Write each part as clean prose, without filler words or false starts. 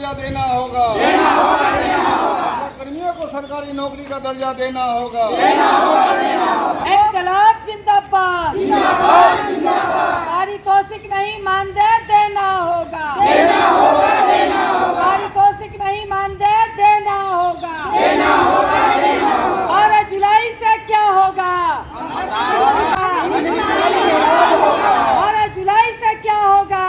दर्जा देना होगा, देना होगा, देना होगा। आशा कर्मियों को सरकारी नौकरी का दर्जा देना होगा, देना होगा, देना होगा। इनकलाब जिंदाबाद, जिंदाबाद, जिंदाबाद। पारितोषिक नहीं मानदेय देना होगा, देना होगा, देना होगा। पारितोषिक नहीं मानदेय देना होगा, देना होगा, देना होगा। 12 जुलाई से क्या होगा? 12 जुलाई से क्या होगा?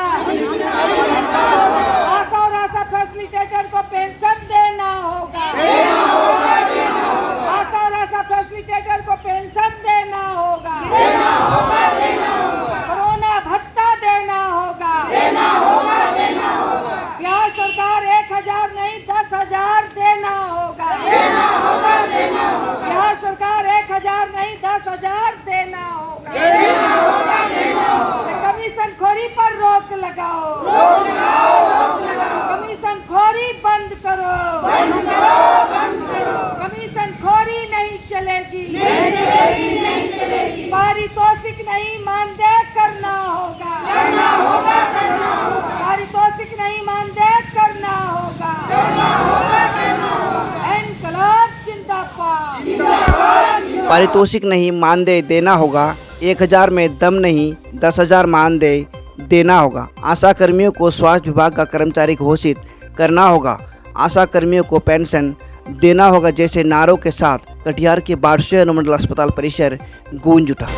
आशा और आशा फैसिलिटेटर को पेंशन देना होगा, देना होगा, देना होगा। आशा और आशा फैसिलिटेटर को पेंशन देना होगा, देना होगा, देना होगा। कोरोना भत्ता देना होगा, देना होगा, देना होगा। बिहार सरकार 1000 नहीं 10,000 देना होगा, देना होगा, देना होगा। बिहार सरकार 1000 नहीं 10,000 देना होगा, देना होगा, देना होगा। कमीशन खोरी पर रोक लगाओ, रोक लगाओ, रोक लगाओ। कमीशन खोरी बंद करो, बंद करो, बंद करो। कमीशन खोरी नहीं चलेगी, नहीं चलेगी, नहीं चलेगी। पारितोषिक नहीं मानदेय करना होगा, करना होगा, करना होगा। पारितोषिक नहीं मानदेय करना होगा, करना होगा, करना होगा। इनकलाब जिंदाबाद, जिंदाबाद, जिंदाबाद। पारितोषिक नहीं मानदेय देना होगा, 1000 में दम नहीं 10,000 मानदेय देना होगा। आशा कर्मियों को स्वास्थ्य विभाग का कर्मचारी घोषित करना होगा, आशा कर्मियों को पेंशन देना होगा जैसे नारों के साथ कटिहार के बारसोई अनुमंडल अस्पताल परिसर गूंज उठा।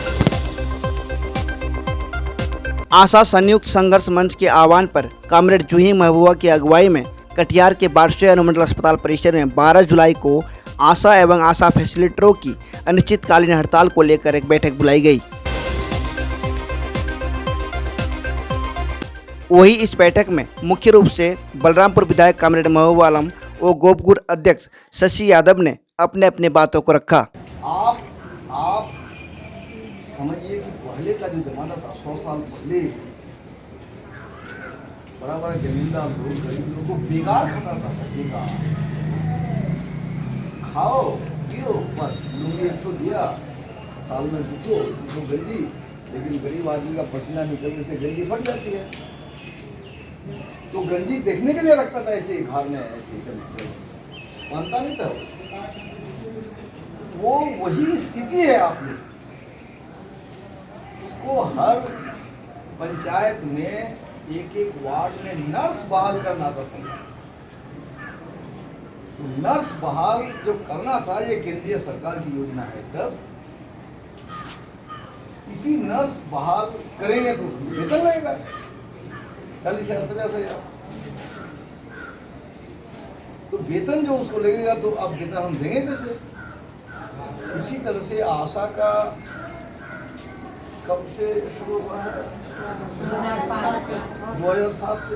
आशा संयुक्त संघर्ष मंच के आह्वान पर कॉमरेड जूही महबूबा की अगुवाई में कटिहार के बारसोई अनुमंडल अस्पताल परिसर में 12 जुलाई को आशा एवं आशा फैसिलिटेटरों की अनिश्चितकालीन हड़ताल को लेकर एक बैठक बुलाई गई। वही इस बैठक में मुख्य रूप से बलरामपुर विधायक कॉमरेड महबूब आलम और गोपगुड़ अध्यक्ष शशि यादव ने अपने अपने बातों को रखा। आप समझिए कि पहले का जो जमाना था 100 साल पहले बड़ा बड़ा जमींदार लोग गरीब लोगों को बेकार खटाता था, बेकार खाओ पियो बस। लुंगी 100 दिया, साल में पूछो गंजी, लेकिन गरीब आदमी का पसीना निकलने से गंजी फट जाती है, तो गंजी देखने के लिए रखता था ऐसे घर में, ऐसे मानता नहीं था वो। वही स्थिति है आप में। उसको हर पंचायत में एक एक वार्ड में नर्स बहाल करना था सब। तो नर्स बहाल जो करना था, ये केंद्रीय सरकार की योजना है सब। इसी नर्स बहाल करेंगे तो उसको वेतन लगेगा 40,000 50,000। तो वेतन जो उसको लगेगा तो अब वेतन हम देंगे कैसे? इसी तरह से आशा का कब से शुरू हुआ है? 2007 से।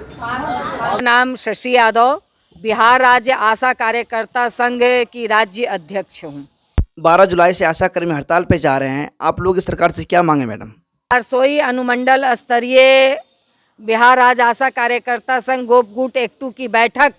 नाम शशि यादव, बिहार राज्य आशा कार्यकर्ता संघ की राज्य अध्यक्ष हूँ। 12 जुलाई से आशा कर्मी हड़ताल पे जा रहे हैं, आप लोग इस सरकार से क्या मांगे मैडम? बारसोई अनुमंडल स्तरीय बिहार राज्य आशा कार्यकर्ता संघ गोपगुड़ एक्टू की बैठक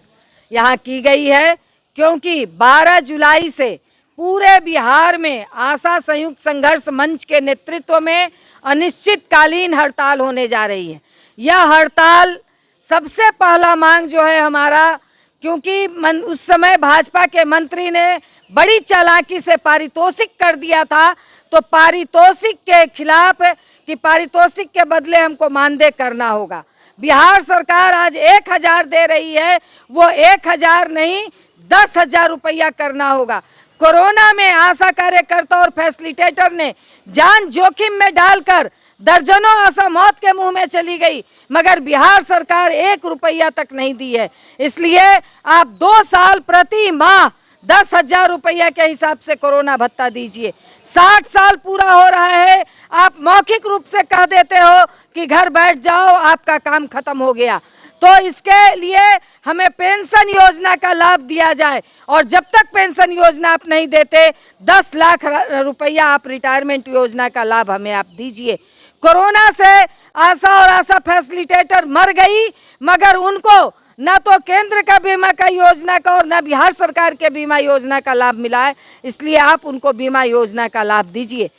यहाँ की गई है, क्योंकि 12 जुलाई से पूरे बिहार में आशा संयुक्त संघर्ष मंच के नेतृत्व में अनिश्चितकालीन हड़ताल होने जा रही है। यह हड़ताल सबसे पहला मांग जो है हमारा, क्योंकि उस समय भाजपा के मंत्री ने बड़ी चालाकी से पारितोषिक कर दिया था, तो पारितोषिक के खिलाफ कि पारितोषिक के बदले हमको मानदेय करना होगा। बिहार सरकार आज 1000 दे रही है, वो 1000 नहीं 10,000 रुपया करना होगा। कोरोना में आशा कार्यकर्ता और फैसिलिटेटर ने जान जोखिम में डालकर दर्जनों आशा मौत के मुंह में चली गई, मगर बिहार सरकार 1 रुपया तक नहीं दी है। इसलिए आप 2 साल प्रति माह 10,000 रुपया के हिसाब से कोरोना भत्ता दीजिए। 60 साल पूरा हो रहा है, आप मौखिक रूप से कह देते हो कि घर बैठ जाओ, आपका काम खत्म हो गया। तो इसके लिए हमें पेंशन योजना का लाभ दिया जाए, और जब तक पेंशन योजना आप नहीं देते 10 लाख रुपया आप रिटायरमेंट योजना का लाभ हमें आप दीजिए। कोरोना से आशा और आशा फैसिलिटेटर मर गई, मगर उनको न तो केंद्र का बीमा का योजना का और न बिहार सरकार के बीमा योजना का लाभ मिला है, इसलिए आप उनको बीमा योजना का लाभ दीजिए।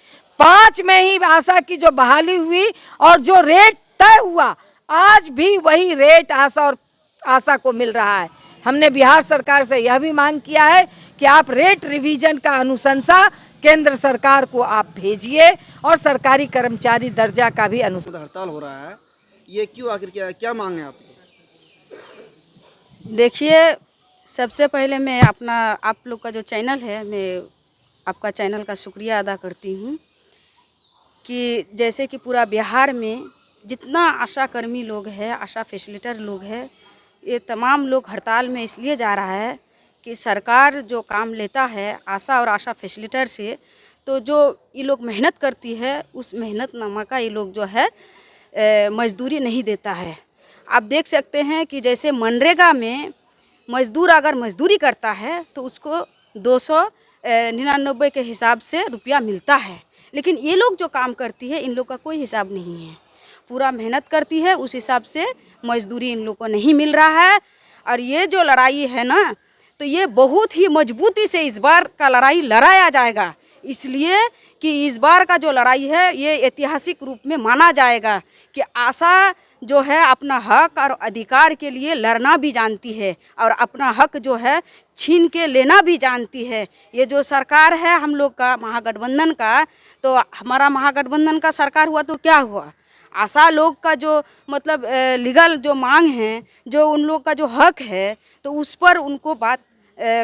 5 में ही आशा की जो बहाली हुई और जो रेट तय हुआ, आज भी वही रेट आशा और आशा को मिल रहा है। हमने बिहार सरकार से यह भी मांग किया है कि आप रेट रिवीजन का अनुशंसा केंद्र सरकार को आप भेजिए और सरकारी कर्मचारी दर्जा का भी अनुशंसा। हड़ताल हो रहा है, ये क्यों, आखिर क्या मांग है आपकी? देखिए, सबसे पहले मैं अपना आप लोग का जो चैनल है, मैं आपका चैनल का शुक्रिया अदा करती हूँ कि जैसे कि पूरा बिहार में जितना आशा कर्मी लोग हैं, आशा फैसिलिटेटर लोग हैं, ये तमाम लोग हड़ताल में इसलिए जा रहा है कि सरकार जो काम लेता है आशा और आशा फैसिलिटेटर से, तो जो ये लोग मेहनत करती है उस मेहनत नामा का ये लोग जो है मजदूरी नहीं देता है। आप देख सकते हैं कि जैसे मनरेगा में मजदूर अगर मजदूरी करता है तो उसको 299 के हिसाब से रुपया मिलता है, लेकिन ये लोग जो काम करती है इन लोग का कोई हिसाब नहीं है। पूरा मेहनत करती है उस हिसाब से मजदूरी इन लोग को नहीं मिल रहा है। और ये जो लड़ाई है ना, तो ये बहुत ही मजबूती से इस बार का लड़ाई लड़ाया जाएगा, इसलिए कि इस बार का जो लड़ाई है ये ऐतिहासिक रूप में माना जाएगा कि आशा जो है अपना हक और अधिकार के लिए लड़ना भी जानती है और अपना हक जो है छीन के लेना भी जानती है। ये जो सरकार है हम लोग का महागठबंधन का, तो हमारा महागठबंधन का सरकार हुआ तो क्या हुआ, आशा लोग का जो मतलब लीगल जो मांग है, जो उन लोग का जो हक है, तो उस पर उनको बात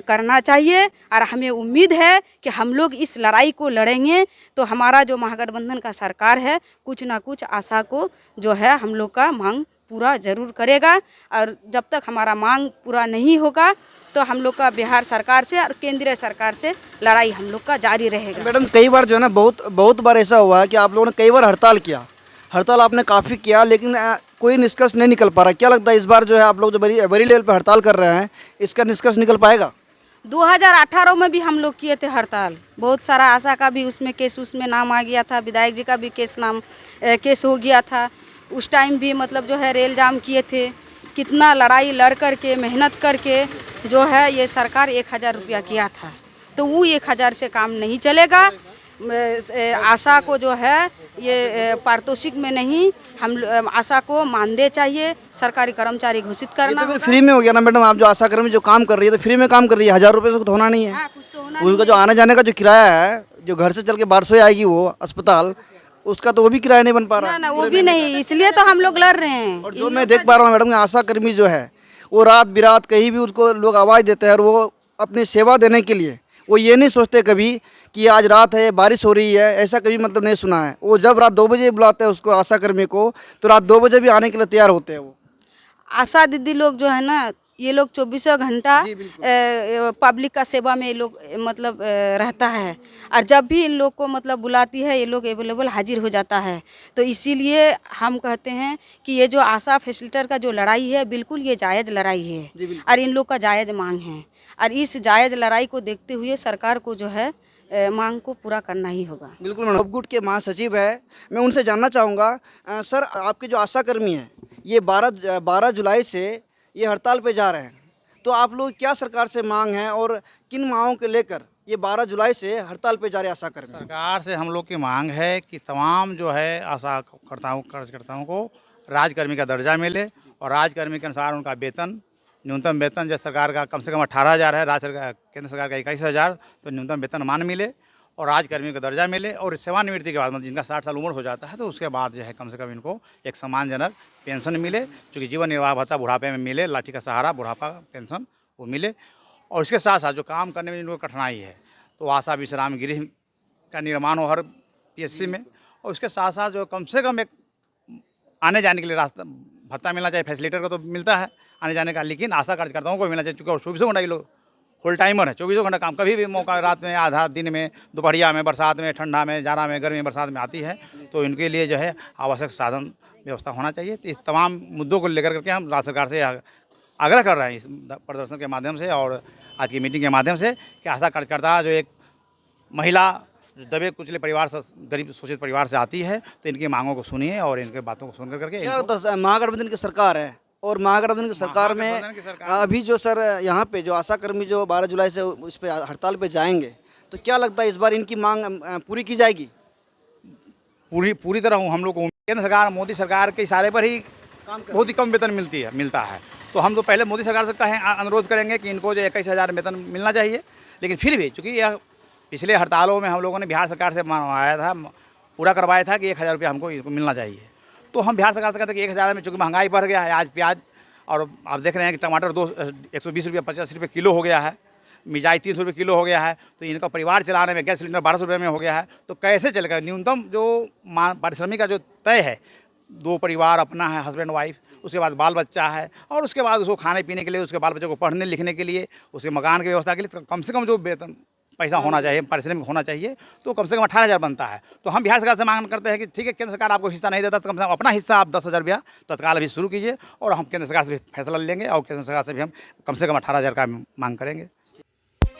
करना चाहिए। और हमें उम्मीद है कि हम लोग इस लड़ाई को लड़ेंगे तो हमारा जो महागठबंधन का सरकार है कुछ ना कुछ आशा को जो है हम लोग का मांग पूरा ज़रूर करेगा। और जब तक हमारा मांग पूरा नहीं होगा तो हम लोग का बिहार सरकार से और केंद्रीय सरकार से लड़ाई हम लोग का जारी रहेगा। मैडम, कई बार जो है ना, बहुत बार ऐसा हुआ है कि आप लोगों ने कई बार हड़ताल किया, हड़ताल आपने काफ़ी किया, लेकिन कोई निष्कर्ष नहीं निकल पा रहा। क्या लगता है इस बार जो है आप लोग जो बड़ी लेवल पे हड़ताल कर रहे हैं, इसका निष्कर्ष निकल पाएगा? 2018 में भी हम लोग किए थे हड़ताल, बहुत सारा आशा का भी उसमें केस उसमें नाम आ गया था, विधायक जी का भी केस हो गया था। उस टाइम भी मतलब जो है रेल जाम किए थे, कितना लड़ाई लड़ करके मेहनत करके जो है ये सरकार 1000 रुपया किया था, तो वो 1000 से काम नहीं चलेगा। आशा को जो है ये पारितोषिक में नहीं, हम आशा को मानदेय चाहिए, सरकारी कर्मचारी घोषित करना। तो फिर फ्री में हो गया ना मैडम, आप जो आशा कर्मी जो काम कर रही है तो फ्री में काम कर रही है, 1000 रुपये से तो होना नहीं है। हाँ, कुछ तो होना उनका जो आने जाने का जो किराया है, जो घर से चल के 1200 आएगी वो अस्पताल, उसका तो वो भी किराया नहीं बन पा रहा। ना वो भी नहीं, इसलिए तो हम लोग लड़ रहे हैं। और जो मैं देख पा रहा हूँ मैडम, आशा कर्मी जो है वो रात बिरात कहीं भी उसको लोग आवाज़ देते हैं और वो अपनी सेवा देने के लिए वो ये नहीं सोचते कभी कि आज रात है, बारिश हो रही है, ऐसा कभी मतलब नहीं सुना है। वो जब रात 2 बजे बुलाते हैं उसको, आशा कर्मी को, तो रात 2 बजे भी आने के लिए तैयार होते हैं। वो आशा दीदी लोग जो है ना, ये लोग 24 घंटा पब्लिक का सेवा में ये लोग मतलब रहता है, और जब भी इन लोग को मतलब बुलाती है ये लोग अवेलेबल हाजिर हो जाता है। तो इसीलिए हम कहते हैं कि ये जो आशा फैसिलिटेटर का जो लड़ाई है बिल्कुल ये जायज़ लड़ाई है और इन लोग का जायज़ मांग है, और इस जायज़ लड़ाई को देखते हुए सरकार को जो है मांग को पूरा करना ही होगा। बिल्कुल मैडम, गॉपगुट के महासचिव है, मैं उनसे जानना चाहूँगा सर, आपके जो आशा कर्मी हैं ये 12 जुलाई से ये हड़ताल पे जा रहे हैं, तो आप लोग क्या सरकार से मांग है और किन मांगों को लेकर ये 12 जुलाई से हड़ताल पे जा रहे आशा कर्मी? सरकार से हम लोग की मांग है कि तमाम जो है आशा कार्यकर्ताओं को राजकर्मी का दर्जा मिले और राजकर्मी के अनुसार उनका वेतन, न्यूनतम वेतन जो सरकार का कम से कम 18,000 है, राज्य सरकार केंद्र सरकार का 21,000, तो न्यूनतम वेतन मान मिले और राजकर्मी का दर्जा मिले। और सेवानिवृत्ति के बाद मतलब जिनका 60 साल उम्र हो जाता है तो उसके बाद जो है कम से कम इनको एक सम्मानजनक पेंशन मिले, चूँकि जीवन निर्वाह भत्ता बुढ़ापे में मिले, लाठी का सहारा बुढ़ापा पेंशन वो मिले। और इसके साथ साथ जो काम करने में जिनको कठिनाई है तो आशा विश्राम गृह का निर्माण हो हर PSC में, और उसके साथ साथ जो कम से कम एक आने जाने के लिए रास्ता भत्ता मिलना चाहिए। फैसिलिटेटर को तो मिलता है आने जाने का, लेकिन आशा कार्यकर्ताओं को मिलना चाहिए, क्योंकि 24 घंटा ये लोग फुल टाइमर है, 24 घंटा काम, कभी भी मौका रात में, आधा दिन में, दोपहरिया में, बरसात में, ठंडा में, जाड़ा में, गर्मी बरसात में आती है, तो इनके लिए जो है आवश्यक साधन व्यवस्था होना चाहिए। तो इस तमाम मुद्दों को लेकर करके हम राज्य सरकार से आग्रह कर रहे हैं इस प्रदर्शन के माध्यम से और आज की मीटिंग के माध्यम से कि आशा कार्यकर्ता जो एक महिला दबे कुचले परिवार से, गरीब शोषित परिवार से आती है, तो इनकी मांगों को सुनिए और इनके बातों को सुनकर करके। महागठबंधन की सरकार है और महागठबंधन की सरकार में अभी जो सर यहाँ पे जो आशा कर्मी जो 12 जुलाई से उस पे हड़ताल पे जाएंगे, तो क्या लगता है इस बार इनकी मांग पूरी की जाएगी? पूरी तरह हम लोग को केंद्र सरकार, मोदी सरकार के इशारे पर ही बहुत ही कम वेतन मिलता है तो हम तो पहले मोदी सरकार से कहें अनुरोध करेंगे कि इनको जो 21,000 वेतन मिलना चाहिए। लेकिन फिर भी चूँकि यह पिछले हड़तालों में हम लोगों ने बिहार सरकार से मांगाया था, पूरा करवाया था कि 1,000 रुपया हमको इनको मिलना चाहिए। तो हम बिहार सरकार से कहते हैं कि 1,000 में चूँकि महंगाई बढ़ गया है, आज प्याज और आप देख रहे हैं कि टमाटर 120 रुपये 85 रुपये किलो हो गया है, मिर्चाई 300 रुपये किलो हो गया है। तो इनका परिवार चलाने में गैस सिलेंडर 1200 रुपये में हो गया है, तो कैसे चलेगा? न्यूनतम जो पारिश्रमिक का जो तय है, 2 परिवार अपना है, हस्बैंड वाइफ, उसके बाद बाल बच्चा है, और उसके बाद उसको खाने पीने के लिए, उसके बाल बच्चों को पढ़ने लिखने के लिए, उसके मकान की व्यवस्था के लिए कम से कम जो वेतन पैसा होना चाहिए, पारिश्रमिक होना चाहिए, तो कम से कम 18,000 बनता है। तो हम बिहार सरकार से मांग करते हैं कि ठीक है, केंद्र सरकार आपको हिस्सा नहीं देता तो कम से कम अपना हिस्सा आप 10,000 रुपया तत्काल अभी शुरू कीजिए, और हम केंद्र सरकार से भी फैसला लेंगे और केंद्र सरकार से भी हम कम से कम 18,000 का मांग करेंगे।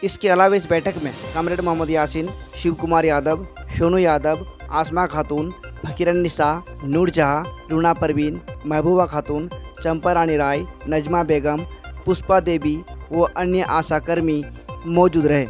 इसके अलावा इस बैठक में कमरेड मोहम्मद यासीन, शिव कुमार यादव, सोनू यादव, आसमा खातून, फकीरन निसा, नूर जहाँ, रूना परवीन, महबूबा खातून, चंपा रानी राय, नजमा बेगम, पुष्पा देवी व अन्य आशाकर्मी मौजूद रहे।